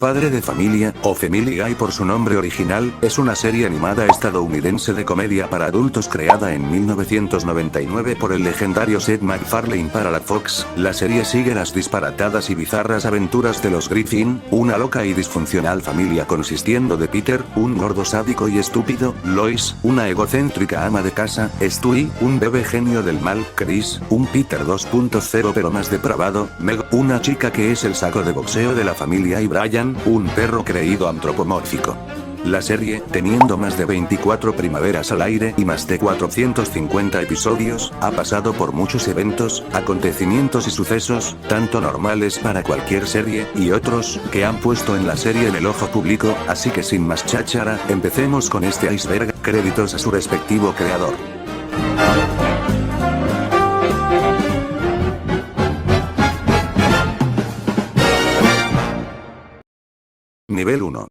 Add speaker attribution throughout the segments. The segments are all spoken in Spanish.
Speaker 1: Padre de Familia, o Family Guy por su nombre original, es una serie animada estadounidense de comedia para adultos creada en 1999 por el legendario Seth MacFarlane para la Fox. La serie sigue las disparatadas y bizarras aventuras de los Griffin, una loca y disfuncional familia consistiendo de Peter, un gordo sádico y estúpido, Lois, una egocéntrica ama de casa, Stewie, un bebé genio del mal, Chris, un Peter 2.0 pero más depravado, Meg, una chica que es el saco de boxeo de la familia y Brian, un perro creído antropomórfico. La serie, teniendo más de 24 primaveras al aire y más de 450 episodios, ha pasado por muchos eventos, acontecimientos y sucesos, tanto normales para cualquier serie, y otros, que han puesto en la serie en el ojo público, así que sin más cháchara, empecemos con este iceberg, créditos a su respectivo creador. Nivel 1.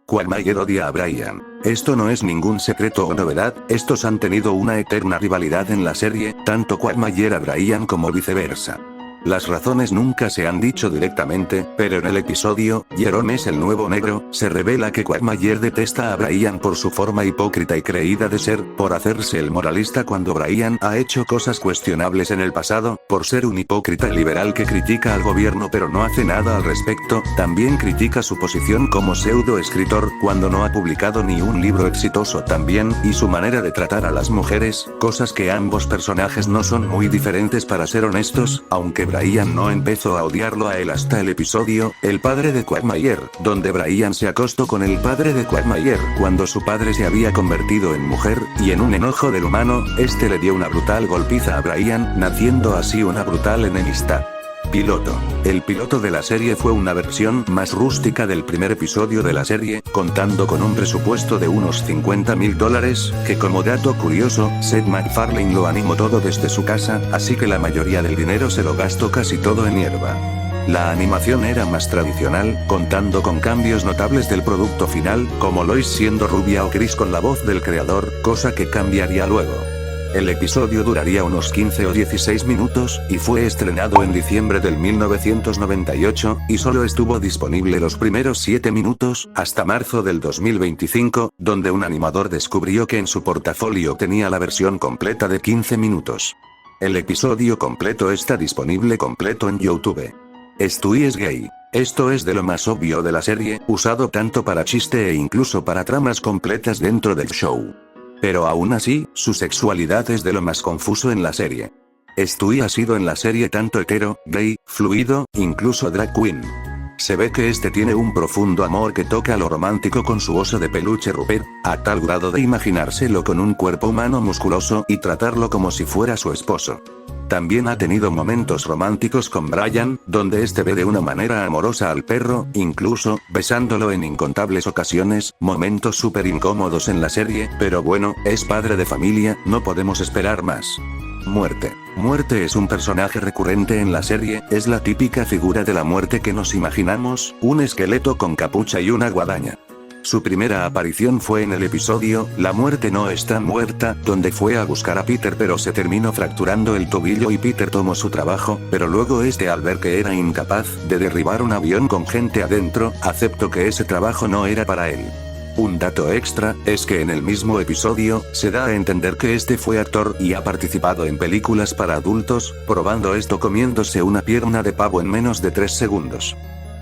Speaker 1: Quagmire odia a Brian. Esto no es ningún secreto o novedad, estos han tenido una eterna rivalidad en la serie, tanto Quagmire a Brian como viceversa. Las razones nunca se han dicho directamente, pero en el episodio, Jerome es el nuevo negro, se revela que Quagmire detesta a Brian por su forma hipócrita y creída de ser, por hacerse el moralista cuando Brian ha hecho cosas cuestionables en el pasado, por ser un hipócrita liberal que critica al gobierno pero no hace nada al respecto, también critica su posición como pseudo escritor cuando no ha publicado ni un libro exitoso también, y su manera de tratar a las mujeres, cosas que ambos personajes no son muy diferentes para ser honestos, aunque Brian no empezó a odiarlo a él hasta el episodio, El padre de Quagmire, donde Brian se acostó con el padre de Quagmire, cuando su padre se había convertido en mujer, y en un enojo del humano, este le dio una brutal golpiza a Brian, naciendo así una brutal enemistad. Piloto. El piloto de la serie fue una versión más rústica del primer episodio de la serie, contando con un presupuesto de unos $50,000, que como dato curioso, Seth MacFarlane lo animó todo desde su casa, así que la mayoría del dinero se lo gastó casi todo en hierba. La animación era más tradicional, contando con cambios notables del producto final, como Lois siendo rubia o Chris con la voz del creador, cosa que cambiaría luego. El episodio duraría unos 15 o 16 minutos, y fue estrenado en diciembre del 1998, y solo estuvo disponible los primeros 7 minutos, hasta marzo del 2025, donde un animador descubrió que en su portafolio tenía la versión completa de 15 minutos. El episodio completo está disponible completo en YouTube. Stewie es gay. Esto es de lo más obvio de la serie, usado tanto para chiste e incluso para tramas completas dentro del show. Pero aún así, su sexualidad es de lo más confuso en la serie. Stewie ha sido en la serie tanto hetero, gay, fluido, incluso drag queen. Se ve que este tiene un profundo amor que toca lo romántico con su oso de peluche Rupert, a tal grado de imaginárselo con un cuerpo humano musculoso y tratarlo como si fuera su esposo. También ha tenido momentos románticos con Brian, donde este ve de una manera amorosa al perro, incluso, besándolo en incontables ocasiones, momentos súper incómodos en la serie, pero bueno, es padre de familia, no podemos esperar más. Muerte. Muerte es un personaje recurrente en la serie, es la típica figura de la muerte que nos imaginamos, un esqueleto con capucha y una guadaña. Su primera aparición fue en el episodio, La muerte no está muerta, donde fue a buscar a Peter pero se terminó fracturando el tobillo y Peter tomó su trabajo, pero luego este al ver que era incapaz de derribar un avión con gente adentro, aceptó que ese trabajo no era para él. Un dato extra, es que en el mismo episodio, se da a entender que este fue actor y ha participado en películas para adultos, probando esto comiéndose una pierna de pavo en menos de 3 segundos.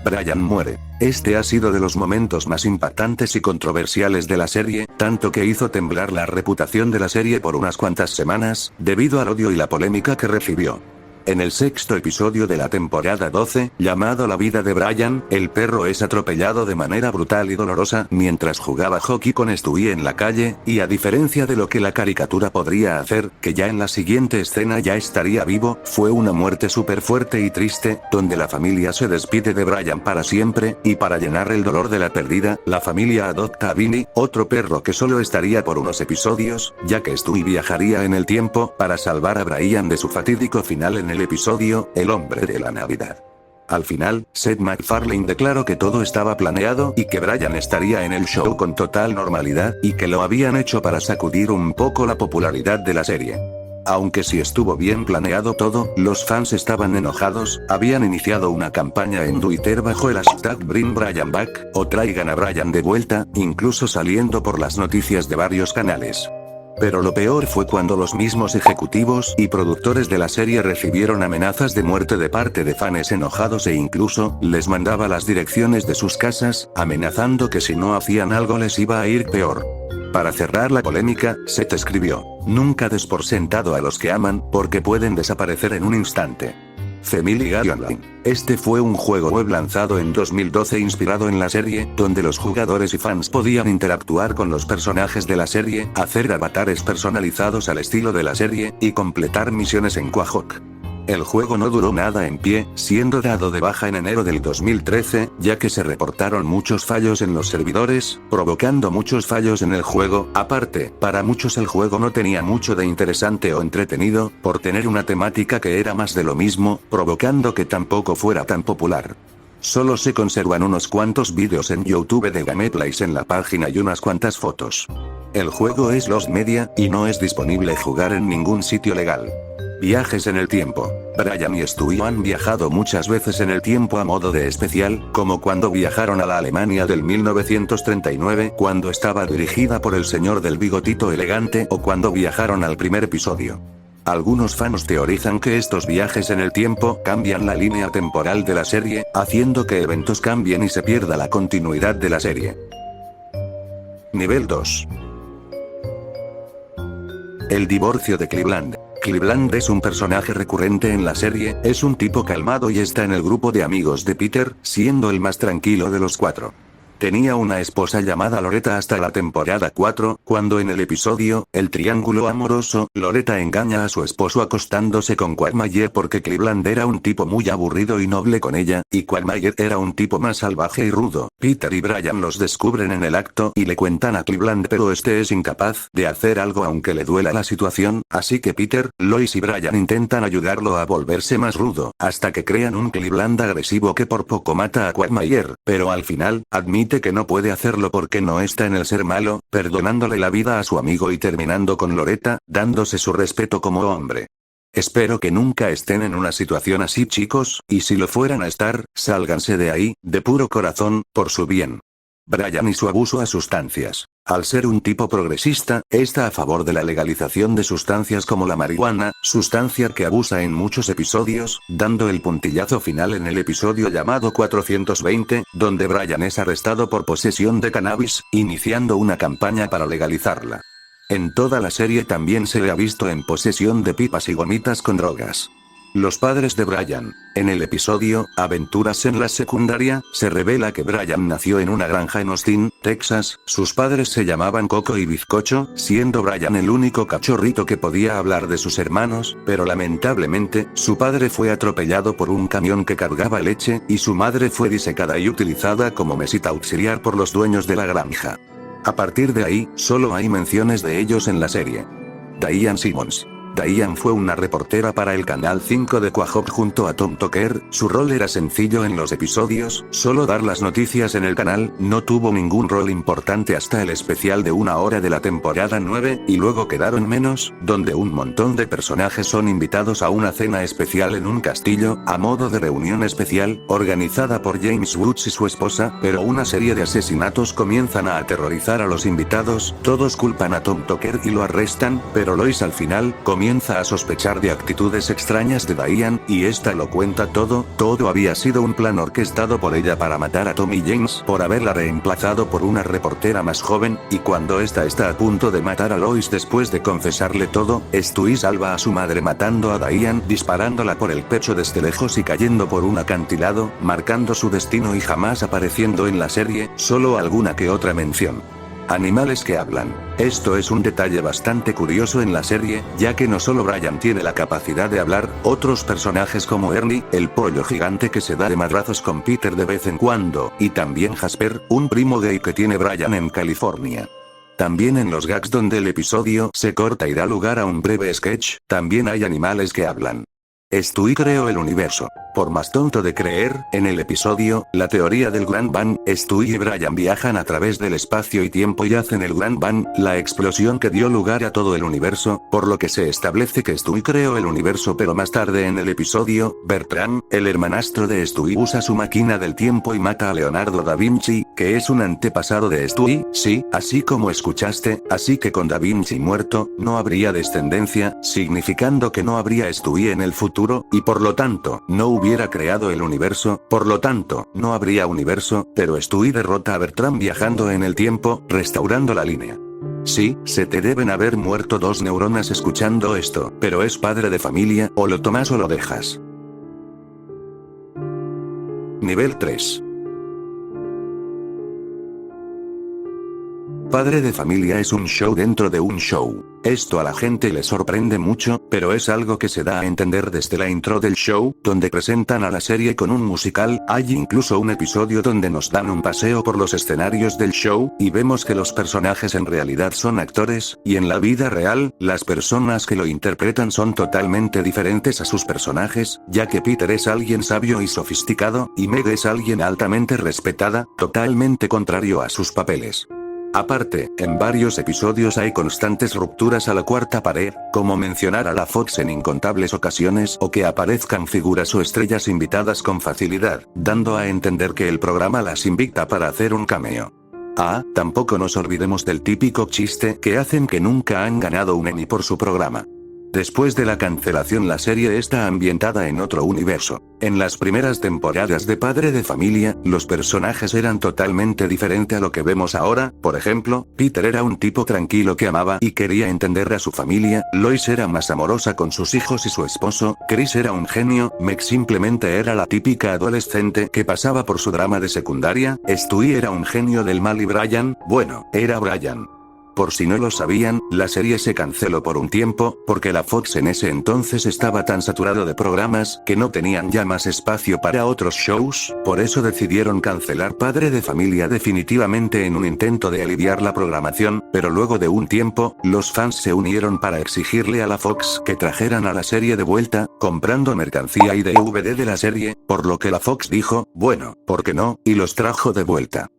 Speaker 1: Brian muere. Este ha sido de los momentos más impactantes y controversiales de la serie, tanto que hizo temblar la reputación de la serie por unas cuantas semanas, debido al odio y la polémica que recibió. En el sexto episodio de la temporada 12, llamado La vida de Brian, el perro es atropellado de manera brutal y dolorosa mientras jugaba hockey con Stewie en la calle, y a diferencia de lo que la caricatura podría hacer, que ya en la siguiente escena ya estaría vivo, fue una muerte súper fuerte y triste, donde la familia se despide de Brian para siempre, y para llenar el dolor de la pérdida, la familia adopta a Vinny, otro perro que solo estaría por unos episodios, ya que Stewie viajaría en el tiempo, para salvar a Brian de su fatídico final en el episodio, El hombre de la Navidad. Al final, Seth MacFarlane declaró que todo estaba planeado y que Brian estaría en el show con total normalidad, y que lo habían hecho para sacudir un poco la popularidad de la serie. Aunque sí estuvo bien planeado todo, los fans estaban enojados, habían iniciado una campaña en Twitter bajo el hashtag Bring Brian Back, o traigan a Brian de vuelta, incluso saliendo por las noticias de varios canales. Pero lo peor fue cuando los mismos ejecutivos y productores de la serie recibieron amenazas de muerte de parte de fans enojados e incluso, les mandaba las direcciones de sus casas, amenazando que si no hacían algo les iba a ir peor. Para cerrar la polémica, Seth escribió: "Nunca des por sentado a los que aman, porque pueden desaparecer en un instante". Family Guy Online. Este fue un juego web lanzado en 2012 inspirado en la serie, donde los jugadores y fans podían interactuar con los personajes de la serie, hacer avatares personalizados al estilo de la serie, y completar misiones en Quahog. El juego no duró nada en pie, siendo dado de baja en enero del 2013, ya que se reportaron muchos fallos en los servidores, provocando muchos fallos en el juego. Aparte, para muchos el juego no tenía mucho de interesante o entretenido, por tener una temática que era más de lo mismo, provocando que tampoco fuera tan popular. Solo se conservan unos cuantos vídeos en YouTube de gameplays en la página y unas cuantas fotos. El juego es Lost Media, y no es disponible jugar en ningún sitio legal. Viajes en el tiempo. Brian y Stewie han viajado muchas veces en el tiempo a modo de especial, como cuando viajaron a la Alemania del 1939, cuando estaba dirigida por el señor del bigotito elegante, o cuando viajaron al primer episodio. Algunos fans teorizan que estos viajes en el tiempo cambian la línea temporal de la serie, haciendo que eventos cambien y se pierda la continuidad de la serie. Nivel 2. El divorcio de Cleveland. Cleveland es un personaje recurrente en la serie, es un tipo calmado y está en el grupo de amigos de Peter, siendo el más tranquilo de los cuatro. Tenía una esposa llamada Loretta hasta la temporada 4, cuando en el episodio, El Triángulo Amoroso, Loretta engaña a su esposo acostándose con Quagmire porque Cleveland era un tipo muy aburrido y noble con ella, y Quagmire era un tipo más salvaje y rudo. Peter y Brian los descubren en el acto y le cuentan a Cleveland, pero este es incapaz de hacer algo aunque le duela la situación, así que Peter, Lois y Brian intentan ayudarlo a volverse más rudo, hasta que crean un Cleveland agresivo que por poco mata a Quagmire, pero al final, admite que no puede hacerlo porque no está en el ser malo, perdonándole la vida a su amigo y terminando con Loretta, dándose su respeto como hombre. Espero que nunca estén en una situación así, chicos, y si lo fueran a estar, sálganse de ahí, de puro corazón, por su bien. Brian y su abuso a sustancias. Al ser un tipo progresista, está a favor de la legalización de sustancias como la marihuana, sustancia que abusa en muchos episodios, dando el puntillazo final en el episodio llamado 420, donde Brian es arrestado por posesión de cannabis, iniciando una campaña para legalizarla. En toda la serie también se le ha visto en posesión de pipas y gomitas con drogas. Los padres de Brian. En el episodio, Aventuras en la secundaria, se revela que Brian nació en una granja en Austin, Texas, sus padres se llamaban Coco y Bizcocho, siendo Brian el único cachorrito que podía hablar de sus hermanos, pero lamentablemente, su padre fue atropellado por un camión que cargaba leche, y su madre fue disecada y utilizada como mesita auxiliar por los dueños de la granja. A partir de ahí, solo hay menciones de ellos en la serie. Diane Simmons. Diane fue una reportera para el Canal 5 de Quahog junto a Tom Tucker, su rol era sencillo en los episodios, solo dar las noticias en el canal, no tuvo ningún rol importante hasta el especial de 1 hora de la temporada 9, y luego quedaron menos, donde un montón de personajes son invitados a una cena especial en un castillo, a modo de reunión especial, organizada por James Woods y su esposa, pero una serie de asesinatos comienzan a aterrorizar a los invitados, todos culpan a Tom Tucker y lo arrestan, pero Lois al final, comienza a sospechar de actitudes extrañas de Diane, y esta lo cuenta todo había sido un plan orquestado por ella para matar a Tommy James por haberla reemplazado por una reportera más joven, y cuando esta está a punto de matar a Lois después de confesarle todo, Stewie salva a su madre matando a Diane disparándola por el pecho desde lejos y cayendo por un acantilado, marcando su destino y jamás apareciendo en la serie, solo alguna que otra mención. Animales que hablan. Esto es un detalle bastante curioso en la serie, ya que no solo Brian tiene la capacidad de hablar, otros personajes como Ernie, el pollo gigante que se da de madrazos con Peter de vez en cuando, y también Jasper, un primo gay que tiene Brian en California. También en los gags donde el episodio se corta y da lugar a un breve sketch, también hay animales que hablan. Stewie creó el universo. Por más tonto de creer, en el episodio, la teoría del Gran Bang, Stewie y Brian viajan a través del espacio y tiempo y hacen el Gran Bang, la explosión que dio lugar a todo el universo, por lo que se establece que Stewie creó el universo, pero más tarde en el episodio, Bertrand, el hermanastro de Stewie, usa su máquina del tiempo y mata a Leonardo da Vinci, que es un antepasado de Stewie, sí, así como escuchaste, así que con da Vinci muerto, no habría descendencia, significando que no habría Stewie en el futuro, y por lo tanto, no hubiera creado el universo, por lo tanto, no habría universo, pero Stewie derrota a Bertrand viajando en el tiempo, restaurando la línea. Sí, se te deben haber muerto 2 neuronas escuchando esto, pero es padre de familia, o lo tomas o lo dejas. Nivel 3. Padre de Familia es un show dentro de un show. Esto a la gente le sorprende mucho, pero es algo que se da a entender desde la intro del show, donde presentan a la serie con un musical. Hay incluso un episodio donde nos dan un paseo por los escenarios del show, y vemos que los personajes en realidad son actores, y en la vida real, las personas que lo interpretan son totalmente diferentes a sus personajes, ya que Peter es alguien sabio y sofisticado, y Meg es alguien altamente respetada, totalmente contrario a sus papeles. Aparte, en varios episodios hay constantes rupturas a la cuarta pared, como mencionar a la Fox en incontables ocasiones o que aparezcan figuras o estrellas invitadas con facilidad, dando a entender que el programa las invita para hacer un cameo. Tampoco nos olvidemos del típico chiste que hacen que nunca han ganado un Emmy por su programa. Después de la cancelación, la serie está ambientada en otro universo. En las primeras temporadas de Padre de Familia, los personajes eran totalmente diferentes a lo que vemos ahora. Por ejemplo, Peter era un tipo tranquilo que amaba y quería entender a su familia, Lois era más amorosa con sus hijos y su esposo, Chris era un genio, Meg simplemente era la típica adolescente que pasaba por su drama de secundaria, Stewie era un genio del mal y Brian, bueno, era Brian. Por si no lo sabían, la serie se canceló por un tiempo, porque la Fox en ese entonces estaba tan saturado de programas, que no tenían ya más espacio para otros shows, por eso decidieron cancelar Padre de Familia definitivamente en un intento de aliviar la programación, pero luego de un tiempo, los fans se unieron para exigirle a la Fox que trajeran a la serie de vuelta, comprando mercancía y DVD de la serie, por lo que la Fox dijo, bueno, ¿por qué no?, y los trajo de vuelta.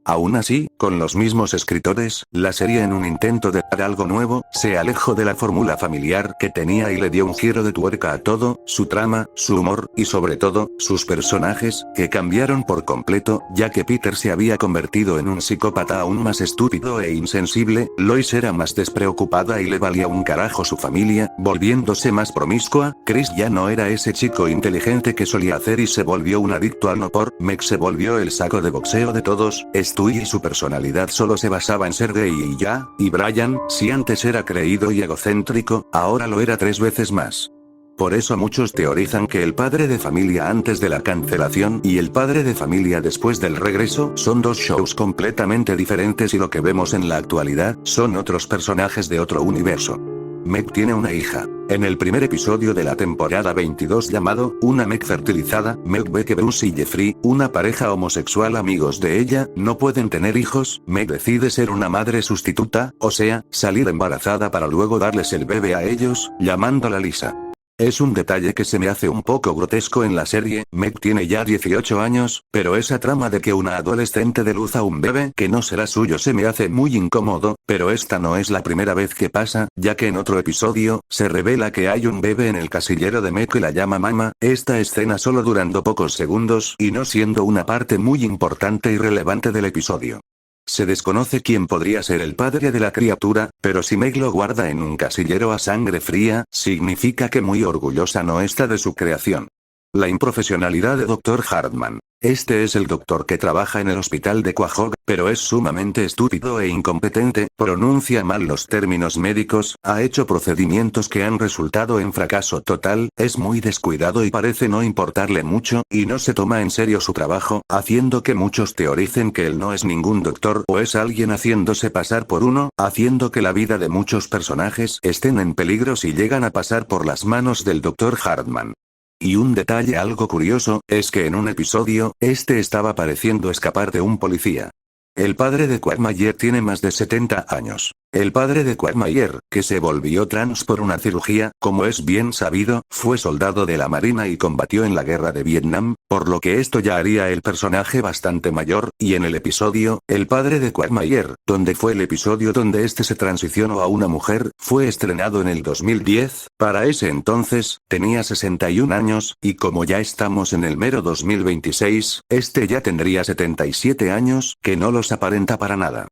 Speaker 1: Aún así, con los mismos escritores, la serie en un intento de dar algo nuevo, se alejó de la fórmula familiar que tenía y le dio un giro de tuerca a todo, su trama, su humor, y sobre todo, sus personajes, que cambiaron por completo, ya que Peter se había convertido en un psicópata aún más estúpido e insensible, Lois era más despreocupada y le valía un carajo su familia, volviéndose más promiscua, Chris ya no era ese chico inteligente que solía hacer y se volvió un adicto al no por, Meg se volvió el saco de boxeo de todos, Stewie y su personalidad solo se basaba en ser gay y ya, y Brian, si antes era creído y egocéntrico, ahora lo era 3 veces más. Por eso muchos teorizan que el Padre de Familia antes de la cancelación y el Padre de Familia después del regreso son 2 shows completamente diferentes y lo que vemos en la actualidad son otros personajes de otro universo. Meg tiene una hija. En el primer episodio de la temporada 22 llamado Una Meg fertilizada, Meg ve que Bruce y Jeffrey, una pareja homosexual amigos de ella, no pueden tener hijos. Meg decide ser una madre sustituta, o sea, salir embarazada para luego darles el bebé a ellos, llamándola Lisa. Es un detalle que se me hace un poco grotesco en la serie. Meg tiene ya 18 años, pero esa trama de que una adolescente dé luz a un bebé que no será suyo se me hace muy incómodo, pero esta no es la primera vez que pasa, ya que en otro episodio, se revela que hay un bebé en el casillero de Meg que la llama Mama, esta escena solo durando pocos segundos y no siendo una parte muy importante y relevante del episodio. Se desconoce quién podría ser el padre de la criatura, pero si Meg lo guarda en un casillero a sangre fría, significa que muy orgullosa no está de su creación. La improfesionalidad de Dr. Hartman. Este es el doctor que trabaja en el hospital de Quahog, pero es sumamente estúpido e incompetente, pronuncia mal los términos médicos, ha hecho procedimientos que han resultado en fracaso total, es muy descuidado y parece no importarle mucho, y no se toma en serio su trabajo, haciendo que muchos teoricen que él no es ningún doctor o es alguien haciéndose pasar por uno, haciendo que la vida de muchos personajes estén en peligro si llegan a pasar por las manos del Dr. Hartman. Y un detalle algo curioso, es que en un episodio, este estaba pareciendo escapar de un policía. El padre de Quagmire tiene más de 70 años. El padre de Quagmire, que se volvió trans por una cirugía, como es bien sabido, fue soldado de la Marina y combatió en la guerra de Vietnam, por lo que esto ya haría el personaje bastante mayor, y en el episodio, El padre de Quagmire, donde fue el episodio donde este se transicionó a una mujer, fue estrenado en el 2010, para ese entonces, tenía 61 años, y como ya estamos en el mero 2026, este ya tendría 77 años, que no los aparenta para nada.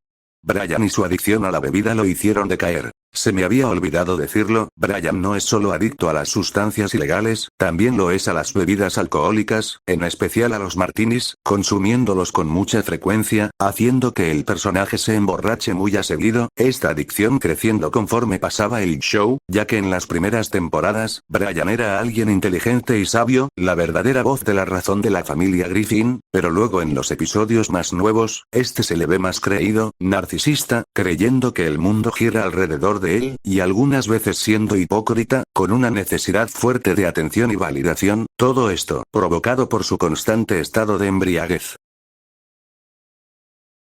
Speaker 1: Brian y su adicción a la bebida lo hicieron decaer. Se me había olvidado decirlo, Brian no es solo adicto a las sustancias ilegales, también lo es a las bebidas alcohólicas, en especial a los martinis, consumiéndolos con mucha frecuencia, haciendo que el personaje se emborrache muy a seguido, esta adicción creciendo conforme pasaba el show, ya que en las primeras temporadas, Brian era alguien inteligente y sabio, la verdadera voz de la razón de la familia Griffin, pero luego en los episodios más nuevos, este se le ve más creído, narcisista, creyendo que el mundo gira alrededor de él, y algunas veces siendo hipócrita, con una necesidad fuerte de atención y validación, todo esto, provocado por su constante estado de embriaguez.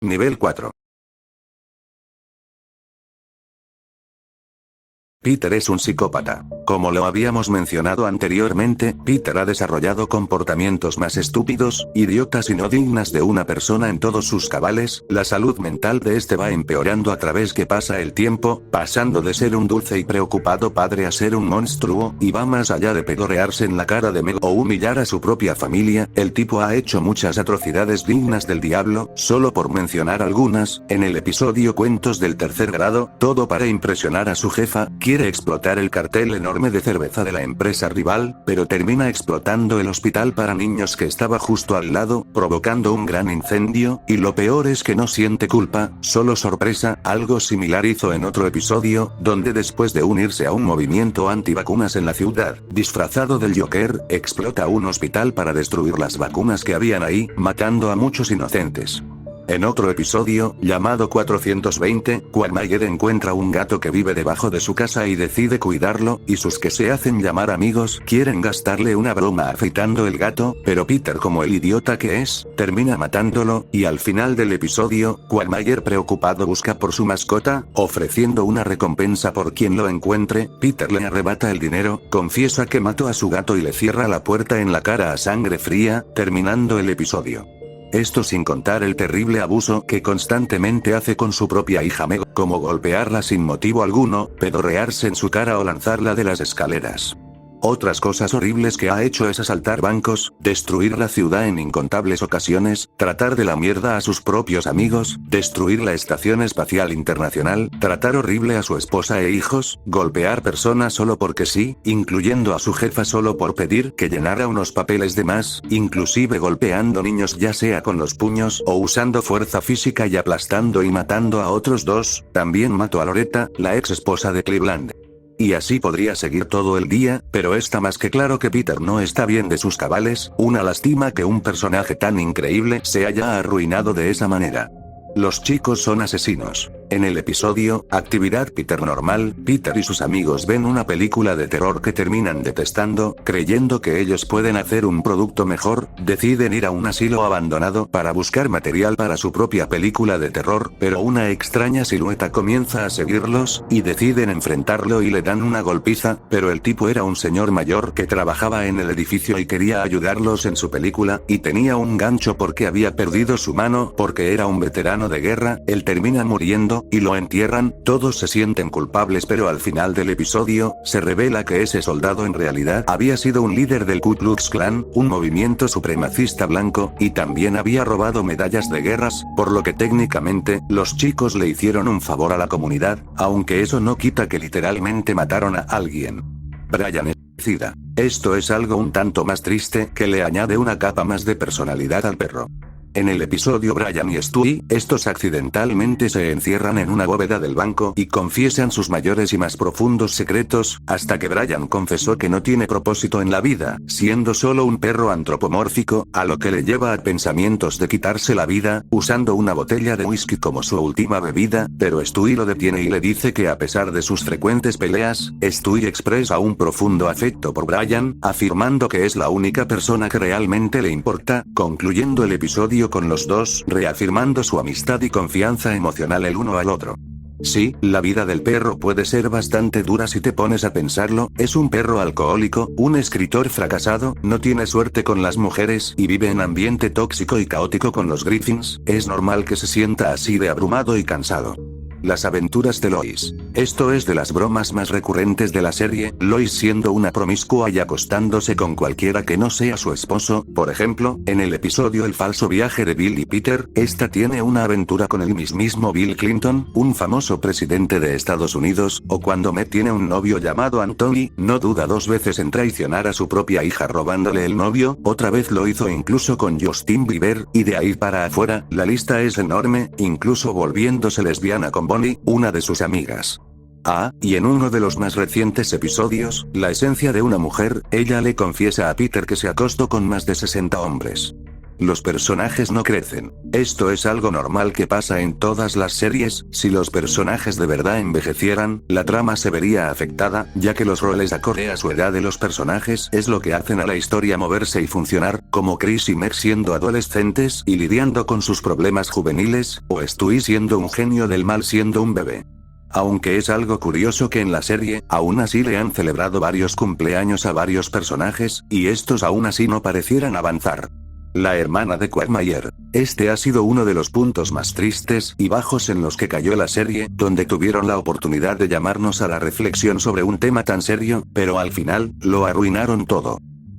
Speaker 1: Nivel 4. Peter es un psicópata. Como lo habíamos mencionado anteriormente, Peter ha desarrollado comportamientos más estúpidos, idiotas y no dignas de una persona en todos sus cabales, la salud mental de este va empeorando a través que pasa el tiempo, pasando de ser un dulce y preocupado padre a ser un monstruo, y va más allá de pedorearse en la cara de Meg o humillar a su propia familia, el tipo ha hecho muchas atrocidades dignas del diablo, solo por mencionar algunas, en el episodio Cuentos del tercer grado, todo para impresionar a su jefa, quiere explotar el cartel enorme de cerveza de la empresa rival, pero termina explotando el hospital para niños que estaba justo al lado, provocando un gran incendio, y lo peor es que no siente culpa, solo sorpresa, algo similar hizo en otro episodio, donde después de unirse a un movimiento antivacunas en la ciudad, disfrazado del Joker, explota un hospital para destruir las vacunas que habían ahí, matando a muchos inocentes. En otro episodio, llamado 420, Quagmire encuentra un gato que vive debajo de su casa y decide cuidarlo, y sus que se hacen llamar amigos quieren gastarle una broma afeitando el gato, pero Peter, como el idiota que es, termina matándolo, y al final del episodio, Quagmire preocupado busca por su mascota, ofreciendo una recompensa por quien lo encuentre, Peter le arrebata el dinero, confiesa que mató a su gato y le cierra la puerta en la cara a sangre fría, terminando el episodio. Esto sin contar el terrible abuso que constantemente hace con su propia hija Meg, como golpearla sin motivo alguno, pedorrearse en su cara o lanzarla de las escaleras. Otras cosas horribles que ha hecho es asaltar bancos, destruir la ciudad en incontables ocasiones, tratar de la mierda a sus propios amigos, destruir la Estación Espacial Internacional, tratar horrible a su esposa e hijos, golpear personas solo porque sí, incluyendo a su jefa solo por pedir que llenara unos papeles de más, inclusive golpeando niños ya sea con los puños o usando fuerza física y aplastando y matando a otros dos, también mató a Loretta, la ex esposa de Cleveland. Y así podría seguir todo el día, pero está más que claro que Peter no está bien de sus cabales, una lástima que un personaje tan increíble se haya arruinado de esa manera. Los chicos son asesinos. En el episodio, Actividad Peter Normal, Peter y sus amigos ven una película de terror que terminan detestando, creyendo que ellos pueden hacer un producto mejor, deciden ir a un asilo abandonado para buscar material para su propia película de terror, pero una extraña silueta comienza a seguirlos, y deciden enfrentarlo y le dan una golpiza, pero el tipo era un señor mayor que trabajaba en el edificio y quería ayudarlos en su película, y tenía un gancho porque había perdido su mano, porque era un veterano de guerra, él termina muriendo, y lo entierran, todos se sienten culpables pero al final del episodio, se revela que ese soldado en realidad había sido un líder del Ku Klux Klan, un movimiento supremacista blanco, y también había robado medallas de guerras, por lo que técnicamente, los chicos le hicieron un favor a la comunidad, aunque eso no quita que literalmente mataron a alguien. Brian es suicida. Esto es algo un tanto más triste que le añade una capa más de personalidad al perro. En el episodio Brian y Stewie, estos accidentalmente se encierran en una bóveda del banco y confiesan sus mayores y más profundos secretos, hasta que Brian confesó que no tiene propósito en la vida, siendo solo un perro antropomórfico, a lo que le lleva a pensamientos de quitarse la vida, usando una botella de whisky como su última bebida, pero Stewie lo detiene y le dice que a pesar de sus frecuentes peleas, Stewie expresa un profundo afecto por Brian, afirmando que es la única persona que realmente le importa, concluyendo el episodio con los dos reafirmando su amistad y confianza emocional el uno al otro. Sí, la vida del perro puede ser bastante dura si te pones a pensarlo, es un perro alcohólico, un escritor fracasado, no tiene suerte con las mujeres y vive en ambiente tóxico y caótico con los Griffins, es normal que se sienta así de abrumado y cansado. Las aventuras de Lois. Esto es de las bromas más recurrentes de la serie, Lois siendo una promiscua y acostándose con cualquiera que no sea su esposo, por ejemplo, en el episodio El falso viaje de Bill y Peter, esta tiene una aventura con el mismísimo Bill Clinton, un famoso presidente de Estados Unidos, o cuando Meg tiene un novio llamado Anthony, no duda dos veces en traicionar a su propia hija robándole el novio, otra vez lo hizo incluso con Justin Bieber, y de ahí para afuera, la lista es enorme, incluso volviéndose lesbiana con Bonnie, una de sus amigas. Y en uno de los más recientes episodios, La esencia de una mujer, ella le confiesa a Peter que se acostó con más de 60 hombres. Los personajes no crecen. Esto es algo normal que pasa en todas las series, si los personajes de verdad envejecieran, la trama se vería afectada, ya que los roles acorde a su edad de los personajes es lo que hacen a la historia moverse y funcionar, como Chris y Meg siendo adolescentes y lidiando con sus problemas juveniles, o Stewie siendo un genio del mal siendo un bebé. Aunque es algo curioso que en la serie, aún así le han celebrado varios cumpleaños a varios personajes, y estos aún así no parecieran avanzar. La hermana de Quagmire. Este ha sido uno de los puntos más tristes y bajos en los que cayó la serie, donde tuvieron la oportunidad de llamarnos a la reflexión sobre un tema tan serio, pero al final, lo arruinaron todo.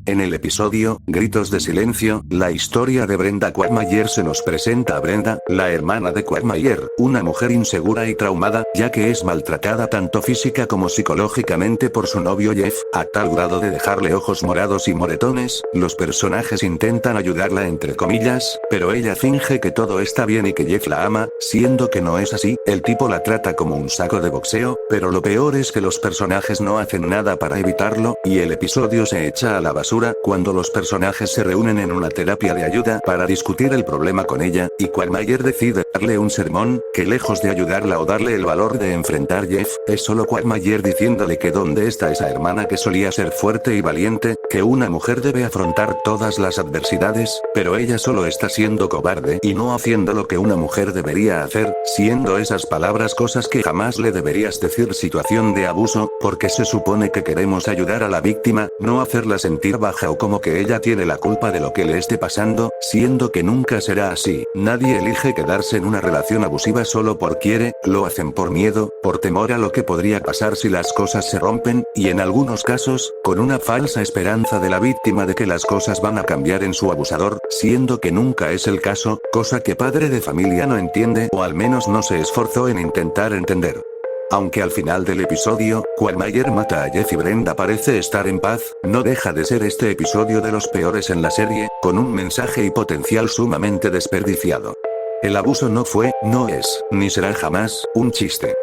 Speaker 1: En el episodio, Gritos de Silencio, la historia de Brenda Quagmire se nos presenta a Brenda, la hermana de Quagmire, una mujer insegura y traumada, ya que es maltratada tanto física como psicológicamente por su novio Jeff, a tal grado de dejarle ojos morados y moretones. Los personajes intentan ayudarla entre comillas, pero ella finge que todo está bien y que Jeff la ama, siendo que no es así, el tipo la trata como un saco de boxeo, pero lo peor es que los personajes no hacen nada para evitarlo, y el episodio se echa a la basura cuando los personajes se reúnen en una terapia de ayuda para discutir el problema con ella, y Quagmire decide darle un sermón, que lejos de ayudarla o darle el valor de enfrentar Jeff, es solo Quagmire diciéndole que dónde está esa hermana que solía ser fuerte y valiente, que una mujer debe afrontar todas las adversidades, pero ella solo está siendo cobarde y no haciendo lo que una mujer debería hacer, siendo esas palabras cosas que jamás le deberías decir. Situación de abuso, porque se supone que queremos ayudar a la víctima, no hacerla sentir baja o como que ella tiene la culpa de lo que le esté pasando, siendo que nunca será así. Nadie elige quedarse en una relación abusiva solo por quiere, lo hacen por miedo, por temor a lo que podría pasar si las cosas se rompen, y en algunos casos, con una falsa esperanza de la víctima de que las cosas van a cambiar en su abusador, siendo que nunca es el caso, cosa que padre de familia no entiende o al menos no se esforzó en intentar entender. Aunque al final del episodio, Quagmire mata a Jeff y Brenda parece estar en paz, no deja de ser este episodio de los peores en la serie, con un mensaje y potencial sumamente desperdiciado. El abuso no fue, no es, ni será jamás, un chiste.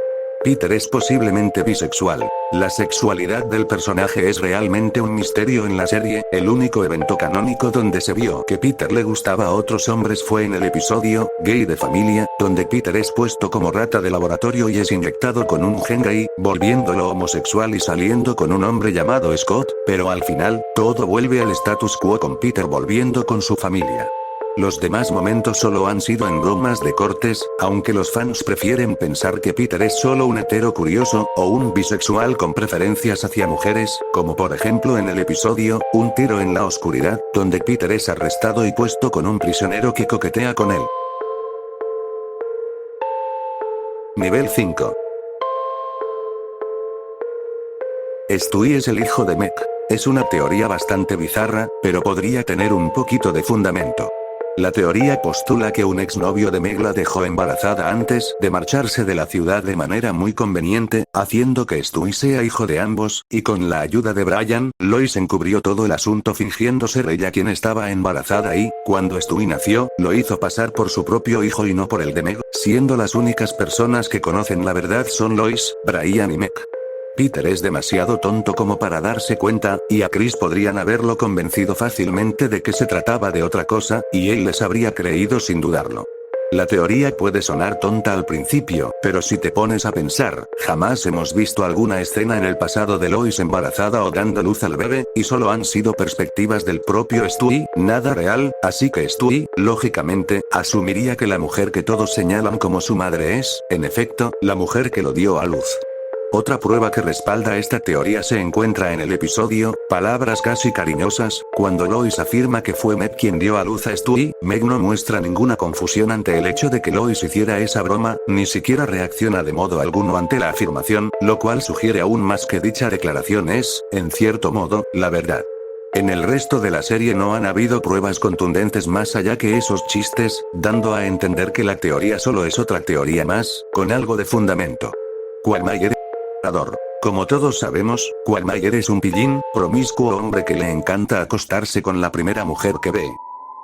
Speaker 1: Peter es posiblemente bisexual. La sexualidad del personaje es realmente un misterio en la serie, el único evento canónico donde se vio que Peter le gustaba a otros hombres fue en el episodio, Gay de Familia, donde Peter es puesto como rata de laboratorio y es inyectado con un gen gay, volviéndolo homosexual y saliendo con un hombre llamado Scott, pero al final, todo vuelve al status quo con Peter volviendo con su familia. Los demás momentos solo han sido en bromas de cortes, aunque los fans prefieren pensar que Peter es solo un hetero curioso, o un bisexual con preferencias hacia mujeres, como por ejemplo en el episodio, Un tiro en la oscuridad, donde Peter es arrestado y puesto con un prisionero que coquetea con él. Nivel 5. Stewie es el hijo de Meg. Es una teoría bastante bizarra, pero podría tener un poquito de fundamento. La teoría postula que un exnovio de Meg la dejó embarazada antes de marcharse de la ciudad de manera muy conveniente, haciendo que Stewie sea hijo de ambos, y con la ayuda de Brian, Lois encubrió todo el asunto fingiendo ser ella quien estaba embarazada y, cuando Stewie nació, lo hizo pasar por su propio hijo y no por el de Meg, siendo las únicas personas que conocen la verdad son Lois, Brian y Meg. Peter es demasiado tonto como para darse cuenta, y a Chris podrían haberlo convencido fácilmente de que se trataba de otra cosa, y él les habría creído sin dudarlo. La teoría puede sonar tonta al principio, pero si te pones a pensar, jamás hemos visto alguna escena en el pasado de Lois embarazada o dando luz al bebé, y solo han sido perspectivas del propio Stewie, nada real, así que Stewie, lógicamente, asumiría que la mujer que todos señalan como su madre es, en efecto, la mujer que lo dio a luz. Otra prueba que respalda esta teoría se encuentra en el episodio, Palabras casi cariñosas, cuando Lois afirma que fue Meg quien dio a luz a Stewie. Meg no muestra ninguna confusión ante el hecho de que Lois hiciera esa broma, ni siquiera reacciona de modo alguno ante la afirmación, lo cual sugiere aún más que dicha declaración es, en cierto modo, la verdad. En el resto de la serie no han habido pruebas contundentes más allá que esos chistes, dando a entender que la teoría solo es otra teoría más, con algo de fundamento. Quagmire. Como todos sabemos, Quagmire es un pillín, promiscuo hombre que le encanta acostarse con la primera mujer que ve.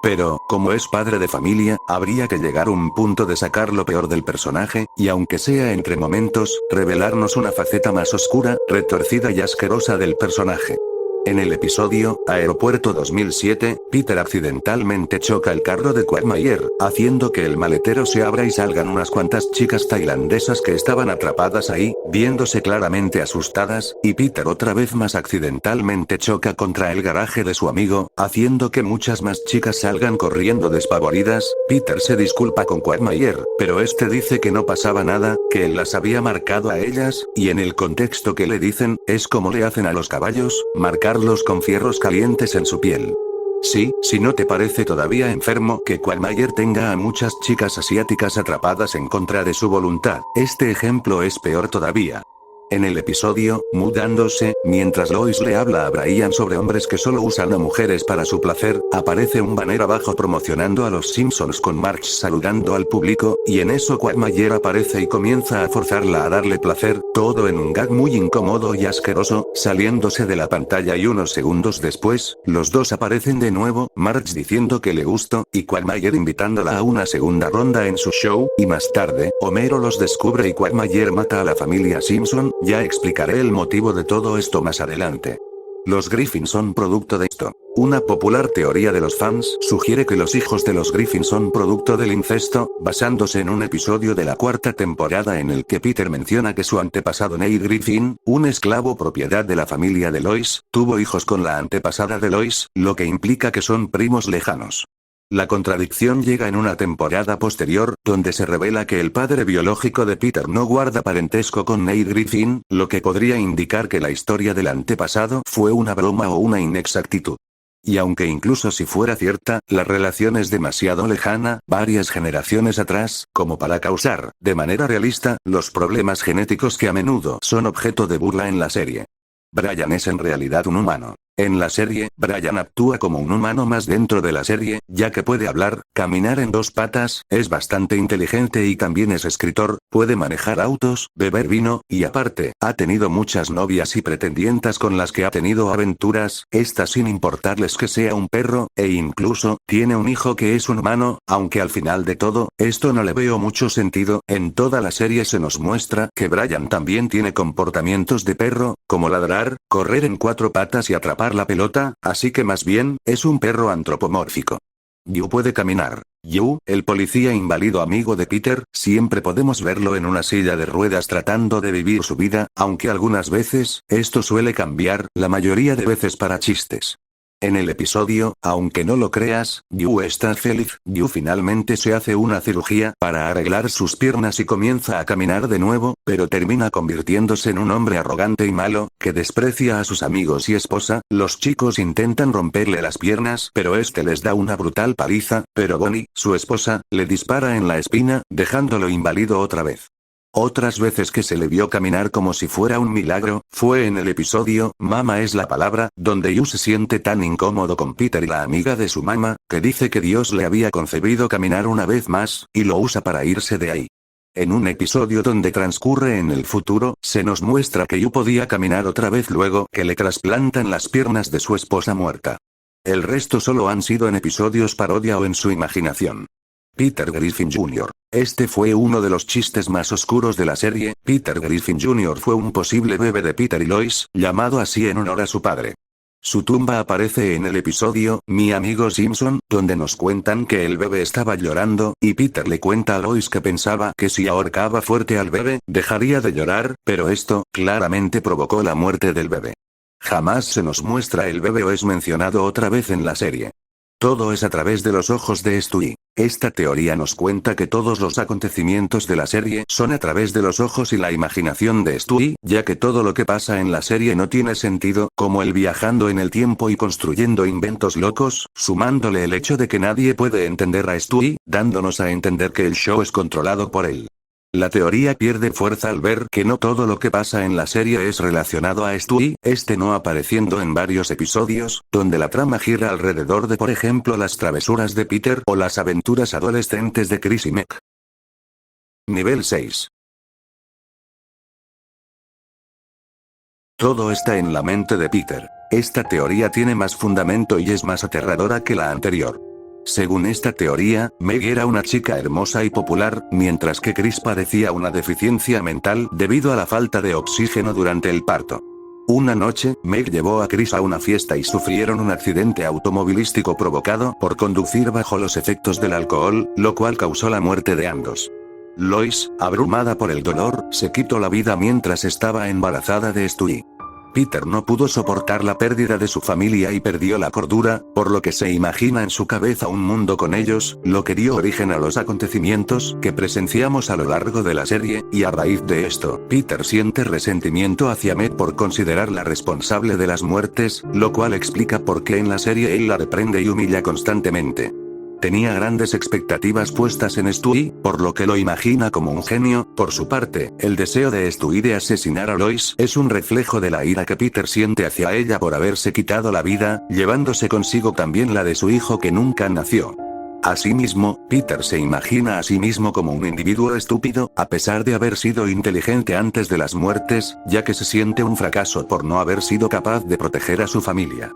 Speaker 1: Pero, como es padre de familia, habría que llegar a un punto de sacar lo peor del personaje, y aunque sea entre momentos, revelarnos una faceta más oscura, retorcida y asquerosa del personaje. En el episodio, Aeropuerto 2007, Peter accidentalmente choca el carro de Quagmire, haciendo que el maletero se abra y salgan unas cuantas chicas tailandesas que estaban atrapadas ahí, viéndose claramente asustadas, y Peter otra vez más accidentalmente choca contra el garaje de su amigo, haciendo que muchas más chicas salgan corriendo despavoridas. Peter se disculpa con Quagmire, pero este dice que no pasaba nada, que él las había marcado a ellas, y en el contexto que le dicen, es como le hacen a los caballos, marcarlos con fierros calientes en su piel. Sí, si no te parece todavía enfermo que Quagmire tenga a muchas chicas asiáticas atrapadas en contra de su voluntad, este ejemplo es peor todavía. En el episodio, Mudándose, mientras Lois le habla a Brian sobre hombres que solo usan a mujeres para su placer, aparece un banner abajo promocionando a los Simpsons con Marge saludando al público, y en eso Quagmire aparece y comienza a forzarla a darle placer, todo en un gag muy incómodo y asqueroso, saliéndose de la pantalla y unos segundos después, los dos aparecen de nuevo, Marge diciendo que le gustó, y Quagmire invitándola a una segunda ronda en su show, y más tarde, Homero los descubre y Quagmire mata a la familia Simpson. Ya explicaré el motivo de todo esto más adelante. Los Griffin son producto de esto. Una popular teoría de los fans sugiere que los hijos de los Griffin son producto del incesto, basándose en un episodio de la cuarta temporada en el que Peter menciona que su antepasado Nate Griffin, un esclavo propiedad de la familia de Lois, tuvo hijos con la antepasada de Lois, lo que implica que son primos lejanos. La contradicción llega en una temporada posterior, donde se revela que el padre biológico de Peter no guarda parentesco con Nate Griffin, lo que podría indicar que la historia del antepasado fue una broma o una inexactitud. Y aunque incluso si fuera cierta, la relación es demasiado lejana, varias generaciones atrás, como para causar, de manera realista, los problemas genéticos que a menudo son objeto de burla en la serie. Brian es en realidad un humano. En la serie, Brian actúa como un humano más dentro de la serie, ya que puede hablar, caminar en dos patas, es bastante inteligente y también es escritor, puede manejar autos, beber vino, y aparte, ha tenido muchas novias y pretendientas con las que ha tenido aventuras, estas sin importarles que sea un perro, e incluso, tiene un hijo que es un humano, aunque al final de todo, esto no le veo mucho sentido. En toda la serie se nos muestra que Brian también tiene comportamientos de perro, como ladrar, correr en cuatro patas y atrapar la pelota, así que más bien, es un perro antropomórfico. Yu puede caminar. Yu, el policía inválido amigo de Peter, siempre podemos verlo en una silla de ruedas tratando de vivir su vida, aunque algunas veces, esto suele cambiar, la mayoría de veces para chistes. En el episodio, aunque no lo creas, Yu está feliz. Yu finalmente se hace una cirugía para arreglar sus piernas y comienza a caminar de nuevo, pero termina convirtiéndose en un hombre arrogante y malo, que desprecia a sus amigos y esposa. Los chicos intentan romperle las piernas, pero este les da una brutal paliza, pero Bonnie, su esposa, le dispara en la espina, dejándolo inválido otra vez. Otras veces que se le vio caminar como si fuera un milagro, fue en el episodio, Mama es la palabra, donde Yu se siente tan incómodo con Peter y la amiga de su mamá, que dice que Dios le había concebido caminar una vez más, y lo usa para irse de ahí. En un episodio donde transcurre en el futuro, se nos muestra que Yu podía caminar otra vez luego que le trasplantan las piernas de su esposa muerta. El resto solo han sido en episodios parodia o en su imaginación. Peter Griffin Jr. Este fue uno de los chistes más oscuros de la serie. Peter Griffin Jr. fue un posible bebé de Peter y Lois, llamado así en honor a su padre. Su tumba aparece en el episodio Mi amigo Simpson, donde nos cuentan que el bebé estaba llorando, y Peter le cuenta a Lois que pensaba que si ahorcaba fuerte al bebé, dejaría de llorar, pero esto, claramente provocó la muerte del bebé. Jamás se nos muestra el bebé o es mencionado otra vez en la serie. Todo es a través de los ojos de Stewie. Esta teoría nos cuenta que todos los acontecimientos de la serie son a través de los ojos y la imaginación de Stewie, ya que todo lo que pasa en la serie no tiene sentido, como el viajando en el tiempo y construyendo inventos locos, sumándole el hecho de que nadie puede entender a Stewie, dándonos a entender que el show es controlado por él. La teoría pierde fuerza al ver que no todo lo que pasa en la serie es relacionado a Stewie, no apareciendo en varios episodios, donde la trama gira alrededor de por ejemplo las travesuras de Peter o las aventuras adolescentes de Chris y Meg. Nivel 6. Todo está en la mente de Peter. Esta teoría tiene más fundamento y es más aterradora que la anterior. Según esta teoría, Meg era una chica hermosa y popular, mientras que Chris padecía una deficiencia mental debido a la falta de oxígeno durante el parto. Una noche, Meg llevó a Chris a una fiesta y sufrieron un accidente automovilístico provocado por conducir bajo los efectos del alcohol, lo cual causó la muerte de ambos. Lois, abrumada por el dolor, se quitó la vida mientras estaba embarazada de Stewie. Peter no pudo soportar la pérdida de su familia y perdió la cordura, por lo que se imagina en su cabeza un mundo con ellos, lo que dio origen a los acontecimientos que presenciamos a lo largo de la serie, y a raíz de esto, Peter siente resentimiento hacia Meg por considerarla responsable de las muertes, lo cual explica por qué en la serie él la reprende y humilla constantemente. Tenía grandes expectativas puestas en Stewie, por lo que lo imagina como un genio. Por su parte, el deseo de Stewie de asesinar a Lois es un reflejo de la ira que Peter siente hacia ella por haberse quitado la vida, llevándose consigo también la de su hijo que nunca nació. Asimismo, Peter se imagina a sí mismo como un individuo estúpido, a pesar de haber sido inteligente antes de las muertes, ya que se siente un fracaso por no haber sido capaz de proteger a su familia.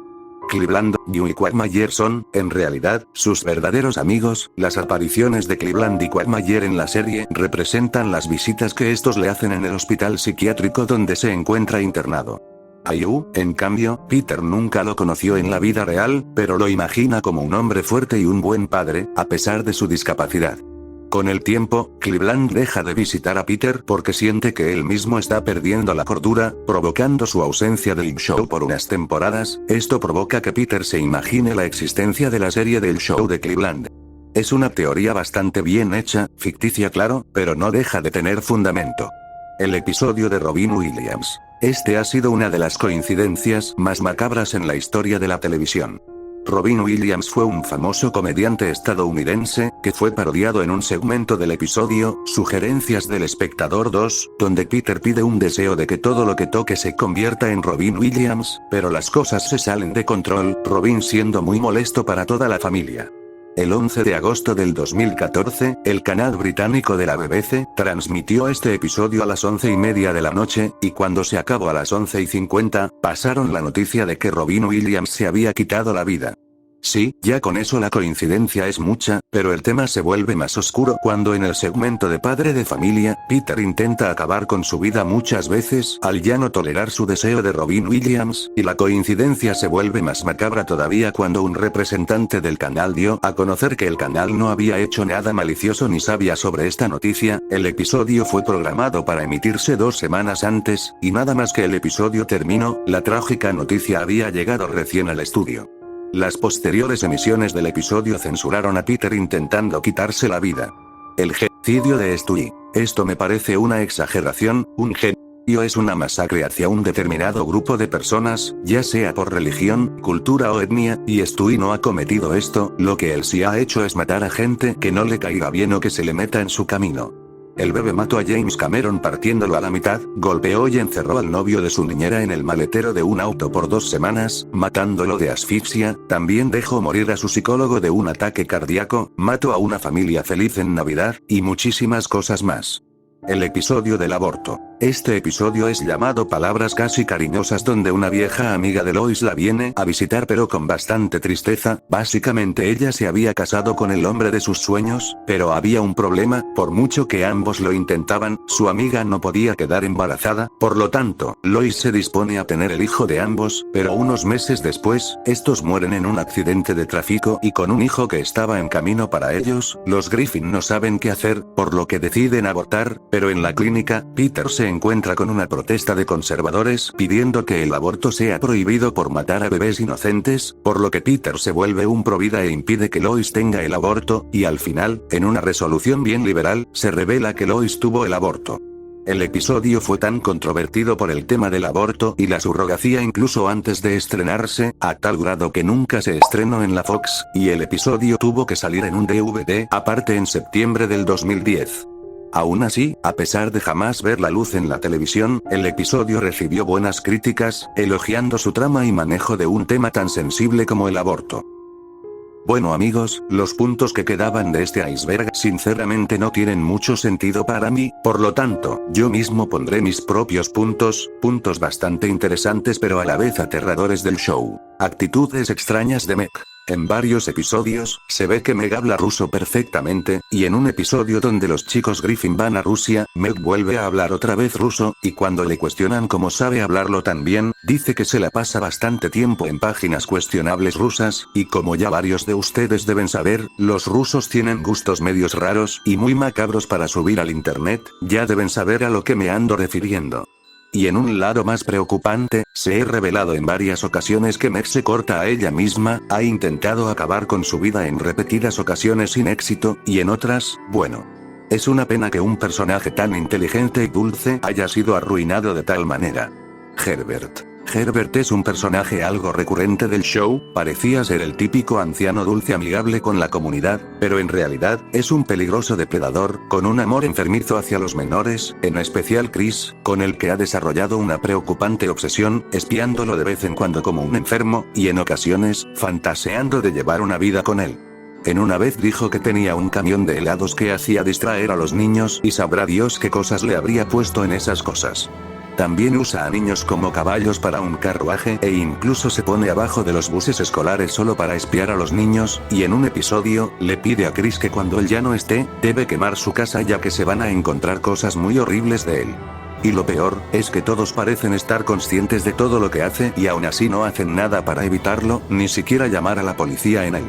Speaker 1: Cleveland, Hugh y Quagmire son, en realidad, sus verdaderos amigos. Las apariciones de Cleveland y Quagmire en la serie representan las visitas que estos le hacen en el hospital psiquiátrico donde se encuentra internado. A Hugh, en cambio, Peter nunca lo conoció en la vida real, pero lo imagina como un hombre fuerte y un buen padre, a pesar de su discapacidad. Con el tiempo, Cleveland deja de visitar a Peter porque siente que él mismo está perdiendo la cordura, provocando su ausencia del show por unas temporadas. Esto provoca que Peter se imagine la existencia de la serie del show de Cleveland. Es una teoría bastante bien hecha, ficticia claro, pero no deja de tener fundamento. El episodio de Robin Williams. Ha sido una de las coincidencias más macabras en la historia de la televisión. Robin Williams fue un famoso comediante estadounidense, que fue parodiado en un segmento del episodio, Sugerencias del Espectador 2, donde Peter pide un deseo de que todo lo que toque se convierta en Robin Williams, pero las cosas se salen de control, Robin siendo muy molesto para toda la familia. El 11 de agosto del 2014, el canal británico de la BBC transmitió este episodio a las 11:30 de la noche, y cuando se acabó a las 11:50, pasaron la noticia de que Robin Williams se había quitado la vida. Sí, ya con eso la coincidencia es mucha, pero el tema se vuelve más oscuro cuando en el segmento de Padre de Familia, Peter intenta acabar con su vida muchas veces al ya no tolerar su deseo de Robin Williams, y la coincidencia se vuelve más macabra todavía cuando un representante del canal dio a conocer que el canal no había hecho nada malicioso ni sabía sobre esta noticia. El episodio fue programado para emitirse 2 semanas antes, y nada más que el episodio terminó, la trágica noticia había llegado recién al estudio. Las posteriores emisiones del episodio censuraron a Peter intentando quitarse la vida. El genocidio de Stewie. Esto me parece una exageración. Un genocidio es una masacre hacia un determinado grupo de personas, ya sea por religión, cultura o etnia, y Stewie no ha cometido esto. Lo que él sí ha hecho es matar a gente que no le caiga bien o que se le meta en su camino. El bebé mató a James Cameron partiéndolo a la mitad, golpeó y encerró al novio de su niñera en el maletero de un auto por 2 semanas, matándolo de asfixia. También dejó morir a su psicólogo de un ataque cardíaco, mató a una familia feliz en Navidad, y muchísimas cosas más. El episodio del aborto. Este episodio es llamado Palabras casi cariñosas, donde una vieja amiga de Lois la viene a visitar pero con bastante tristeza. Básicamente ella se había casado con el hombre de sus sueños, pero había un problema: por mucho que ambos lo intentaban, su amiga no podía quedar embarazada. Por lo tanto, Lois se dispone a tener el hijo de ambos, pero unos meses después, estos mueren en un accidente de tráfico y con un hijo que estaba en camino para ellos, los Griffin no saben qué hacer, por lo que deciden abortar, pero en la clínica, Peter se encuentra con una protesta de conservadores pidiendo que el aborto sea prohibido por matar a bebés inocentes, por lo que Peter se vuelve un provida e impide que Lois tenga el aborto, y al final, en una resolución bien liberal, se revela que Lois tuvo el aborto. El episodio fue tan controvertido por el tema del aborto y la surrogacia incluso antes de estrenarse, a tal grado que nunca se estrenó en la Fox, y el episodio tuvo que salir en un DVD aparte en septiembre del 2010. Aún así, a pesar de jamás ver la luz en la televisión, el episodio recibió buenas críticas, elogiando su trama y manejo de un tema tan sensible como el aborto. Bueno amigos, los puntos que quedaban de este iceberg sinceramente no tienen mucho sentido para mí, por lo tanto, yo mismo pondré mis propios puntos bastante interesantes pero a la vez aterradores del show. Actitudes extrañas de Meg. En varios episodios, se ve que Meg habla ruso perfectamente, y en un episodio donde los chicos Griffin van a Rusia, Meg vuelve a hablar otra vez ruso, y cuando le cuestionan cómo sabe hablarlo tan bien, dice que se la pasa bastante tiempo en páginas cuestionables rusas, y como ya varios de ustedes deben saber, los rusos tienen gustos medios raros y muy macabros para subir al internet, ya deben saber a lo que me ando refiriendo. Y en un lado más preocupante, se ha revelado en varias ocasiones que Meg se corta a ella misma, ha intentado acabar con su vida en repetidas ocasiones sin éxito, y en otras, bueno. Es una pena que un personaje tan inteligente y dulce haya sido arruinado de tal manera. Herbert. Herbert es un personaje algo recurrente del show, parecía ser el típico anciano dulce amigable con la comunidad, pero en realidad, es un peligroso depredador, con un amor enfermizo hacia los menores, en especial Chris, con el que ha desarrollado una preocupante obsesión, espiándolo de vez en cuando como un enfermo, y en ocasiones, fantaseando de llevar una vida con él. En una vez dijo que tenía un camión de helados que hacía distraer a los niños y sabrá Dios qué cosas le habría puesto en esas cosas. También usa a niños como caballos para un carruaje e incluso se pone abajo de los buses escolares solo para espiar a los niños, y en un episodio, le pide a Chris que cuando él ya no esté, debe quemar su casa ya que se van a encontrar cosas muy horribles de él. Y lo peor, es que todos parecen estar conscientes de todo lo que hace y aún así no hacen nada para evitarlo, ni siquiera llamar a la policía en él.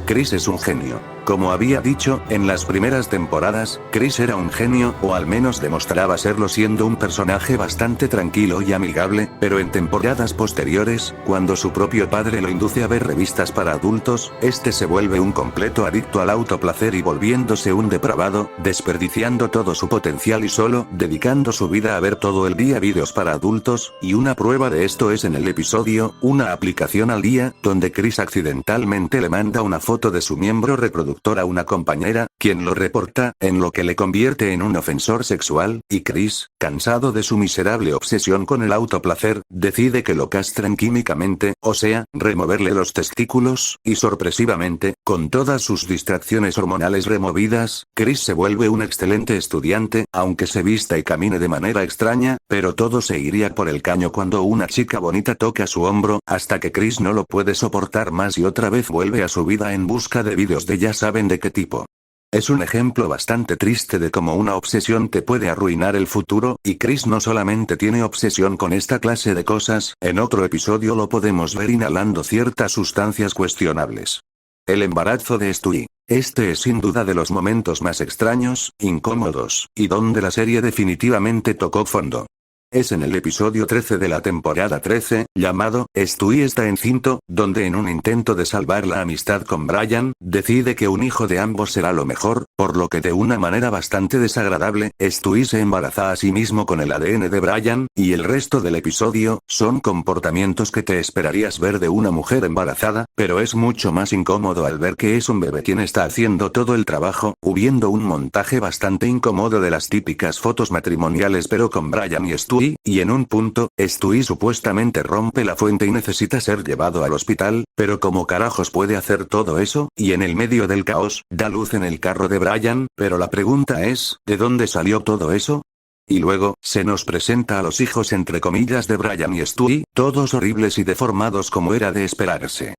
Speaker 1: Chris es un genio. Como había dicho, en las primeras temporadas, Chris era un genio, o al menos demostraba serlo siendo un personaje bastante tranquilo y amigable, pero en temporadas posteriores, cuando su propio padre lo induce a ver revistas para adultos, este se vuelve un completo adicto al autoplacer y volviéndose un depravado, desperdiciando todo su potencial y solo dedicando su vida a ver todo el día vídeos para adultos, y una prueba de esto es en el episodio, una aplicación al día, donde Chris accidentalmente le manda una foto de su miembro reproductor a una compañera, quien lo reporta, en lo que le convierte en un ofensor sexual, y Chris, cansado de su miserable obsesión con el autoplacer, decide que lo castren químicamente, o sea, removerle los testículos, y sorpresivamente, con todas sus distracciones hormonales removidas, Chris se vuelve un excelente estudiante, aunque se vista y camine de manera extraña, pero todo se iría por el caño cuando una chica bonita toca su hombro, hasta que Chris no lo puede soportar más y otra vez vuelve a su vida en busca de vídeos de ya saben de qué tipo. Es un ejemplo bastante triste de cómo una obsesión te puede arruinar el futuro, y Chris no solamente tiene obsesión con esta clase de cosas, en otro episodio lo podemos ver inhalando ciertas sustancias cuestionables. El embarazo de Stewie. Este es sin duda de los momentos más extraños, incómodos, y donde la serie definitivamente tocó fondo. Es en el episodio 13 de la temporada 13, llamado, Stewie está encinto, donde en un intento de salvar la amistad con Brian, decide que un hijo de ambos será lo mejor, por lo que de una manera bastante desagradable, Stewie se embaraza a sí mismo con el ADN de Brian, y el resto del episodio, son comportamientos que te esperarías ver de una mujer embarazada, pero es mucho más incómodo al ver que es un bebé quien está haciendo todo el trabajo, hubiendo un montaje bastante incómodo de las típicas fotos matrimoniales pero con Brian y Stewie. Y en un punto, Stewie supuestamente rompe la fuente y necesita ser llevado al hospital, pero ¿cómo carajos puede hacer todo eso? Y en el medio del caos, da luz en el carro de Brian, pero la pregunta es, ¿de dónde salió todo eso? Y luego, se nos presenta a los hijos entre comillas de Brian y Stewie, todos horribles y deformados como era de esperarse.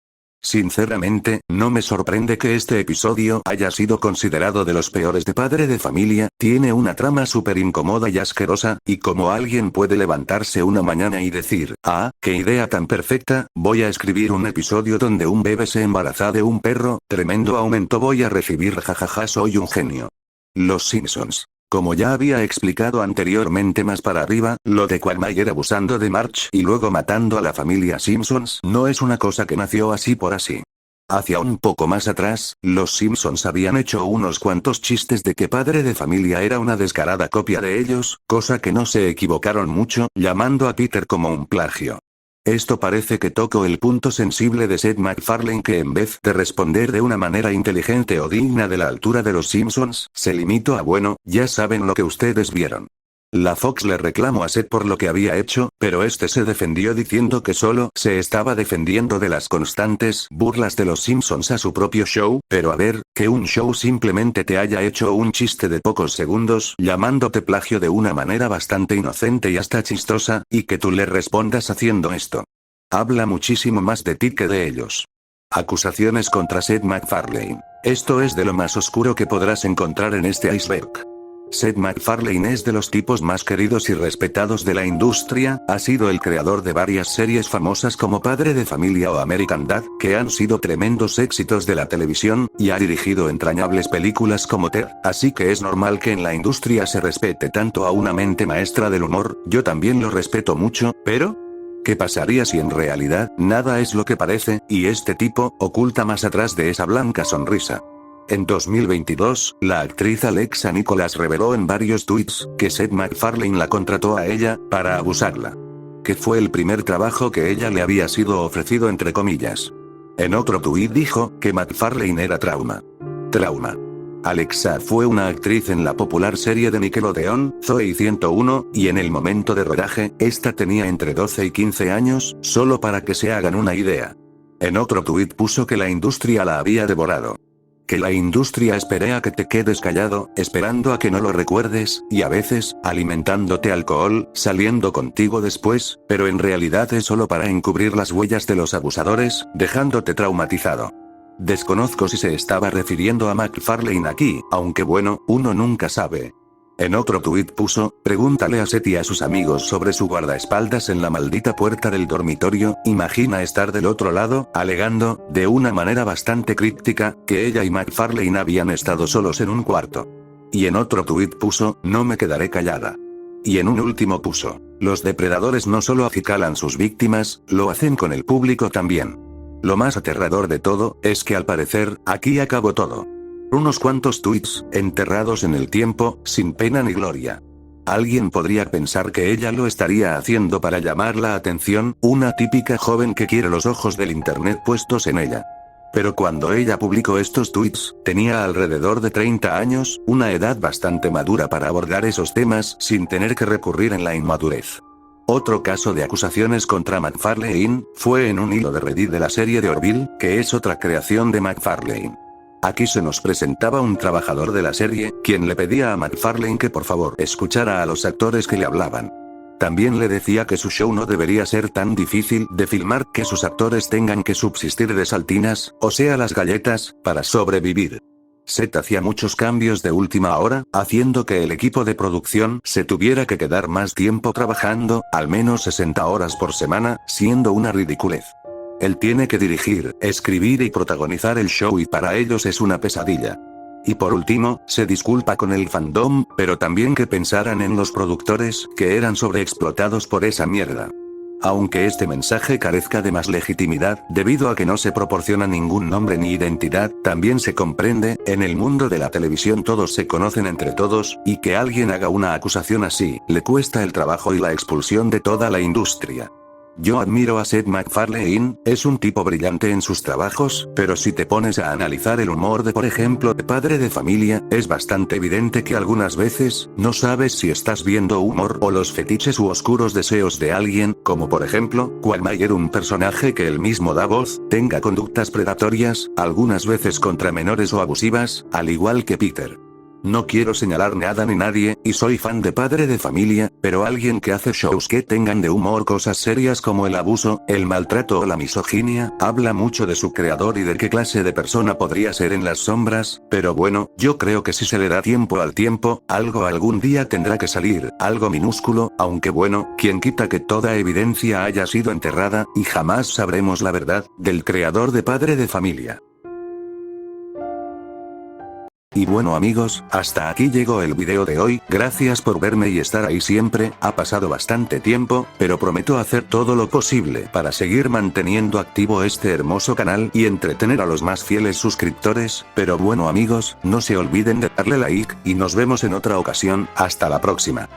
Speaker 1: Sinceramente, no me sorprende que este episodio haya sido considerado de los peores de Padre de Familia, tiene una trama súper incómoda y asquerosa, y como alguien puede levantarse una mañana y decir, ah, qué idea tan perfecta, voy a escribir un episodio donde un bebé se embaraza de un perro, tremendo aumento voy a recibir jajaja soy un genio. Los Simpsons. Como ya había explicado anteriormente más para arriba, lo de Quagmire abusando de Marge y luego matando a la familia Simpsons no es una cosa que nació así por así. Hacia un poco más atrás, los Simpsons habían hecho unos cuantos chistes de que Padre de Familia era una descarada copia de ellos, cosa que no se equivocaron mucho, llamando a Peter como un plagio. Esto parece que tocó el punto sensible de Seth MacFarlane que en vez de responder de una manera inteligente o digna de la altura de los Simpsons, se limitó a bueno, ya saben lo que ustedes vieron. La Fox le reclamó a Seth por lo que había hecho, pero este se defendió diciendo que solo se estaba defendiendo de las constantes burlas de los Simpsons a su propio show, pero a ver, que un show simplemente te haya hecho un chiste de pocos segundos llamándote plagio de una manera bastante inocente y hasta chistosa, y que tú le respondas haciendo esto. Habla muchísimo más de ti que de ellos. Acusaciones contra Seth MacFarlane. Esto es de lo más oscuro que podrás encontrar en este iceberg. Seth MacFarlane es de los tipos más queridos y respetados de la industria, ha sido el creador de varias series famosas como Padre de Familia o American Dad, que han sido tremendos éxitos de la televisión, y ha dirigido entrañables películas como Ted, así que es normal que en la industria se respete tanto a una mente maestra del humor, yo también lo respeto mucho, pero ¿qué pasaría si en realidad nada es lo que parece, y este tipo oculta más atrás de esa blanca sonrisa? En 2022, la actriz Alexa Nicholas reveló en varios tweets que Seth MacFarlane la contrató a ella para abusarla. Que fue el primer trabajo que ella le había sido ofrecido entre comillas. En otro tuit dijo que MacFarlane era trauma. Alexa fue una actriz en la popular serie de Nickelodeon, Zoey 101, y en el momento de rodaje, esta tenía entre 12 y 15 años, solo para que se hagan una idea. En otro tuit puso que la industria la había devorado. Que la industria espere a que te quedes callado, esperando a que no lo recuerdes, y a veces, alimentándote alcohol, saliendo contigo después, pero en realidad es solo para encubrir las huellas de los abusadores, dejándote traumatizado. Desconozco si se estaba refiriendo a MacFarlane aquí, aunque bueno, uno nunca sabe. En otro tuit puso, pregúntale a Seth y a sus amigos sobre su guardaespaldas en la maldita puerta del dormitorio, imagina estar del otro lado, alegando, de una manera bastante críptica, que ella y MacFarlane habían estado solos en un cuarto. Y en otro tuit puso, no me quedaré callada. Y en un último puso, los depredadores no solo acicalan sus víctimas, lo hacen con el público también. Lo más aterrador de todo, es que al parecer, aquí acabó todo. Unos cuantos tweets, enterrados en el tiempo, sin pena ni gloria. Alguien podría pensar que ella lo estaría haciendo para llamar la atención, una típica joven que quiere los ojos del internet puestos en ella. Pero cuando ella publicó estos tweets, tenía alrededor de 30 años, una edad bastante madura para abordar esos temas sin tener que recurrir en la inmadurez. Otro caso de acusaciones contra MacFarlane, fue en un hilo de Reddit de la serie de Orville, que es otra creación de MacFarlane. Aquí se nos presentaba un trabajador de la serie, quien le pedía a MacFarlane que por favor escuchara a los actores que le hablaban. También le decía que su show no debería ser tan difícil de filmar que sus actores tengan que subsistir de saltinas, o sea las galletas, para sobrevivir. Seth hacía muchos cambios de última hora, haciendo que el equipo de producción se tuviera que quedar más tiempo trabajando, al menos 60 horas por semana, siendo una ridiculez. Él tiene que dirigir, escribir y protagonizar el show y para ellos es una pesadilla. Y por último, se disculpa con el fandom, pero también que pensaran en los productores, que eran sobreexplotados por esa mierda. Aunque este mensaje carezca de más legitimidad, debido a que no se proporciona ningún nombre ni identidad, también se comprende, en el mundo de la televisión todos se conocen entre todos, y que alguien haga una acusación así, le cuesta el trabajo y la expulsión de toda la industria. Yo admiro a Seth MacFarlane, es un tipo brillante en sus trabajos, pero si te pones a analizar el humor de por ejemplo de Padre de Familia, es bastante evidente que algunas veces, no sabes si estás viendo humor o los fetiches u oscuros deseos de alguien, como por ejemplo, Quagmire, un personaje que él mismo da voz, tenga conductas predatorias, algunas veces contra menores o abusivas, al igual que Peter. No quiero señalar nada ni nadie, y soy fan de Padre de Familia, pero alguien que hace shows que tengan de humor cosas serias como el abuso, el maltrato o la misoginia, habla mucho de su creador y de qué clase de persona podría ser en las sombras, pero bueno, yo creo que si se le da tiempo al tiempo, algo algún día tendrá que salir, algo minúsculo, aunque bueno, quien quita que toda evidencia haya sido enterrada, y jamás sabremos la verdad, del creador de Padre de Familia. Y bueno amigos, hasta aquí llegó el video de hoy, gracias por verme y estar ahí siempre, ha pasado bastante tiempo, pero prometo hacer todo lo posible para seguir manteniendo activo este hermoso canal y entretener a los más fieles suscriptores, pero bueno amigos, no se olviden de darle like, y nos vemos en otra ocasión, hasta la próxima.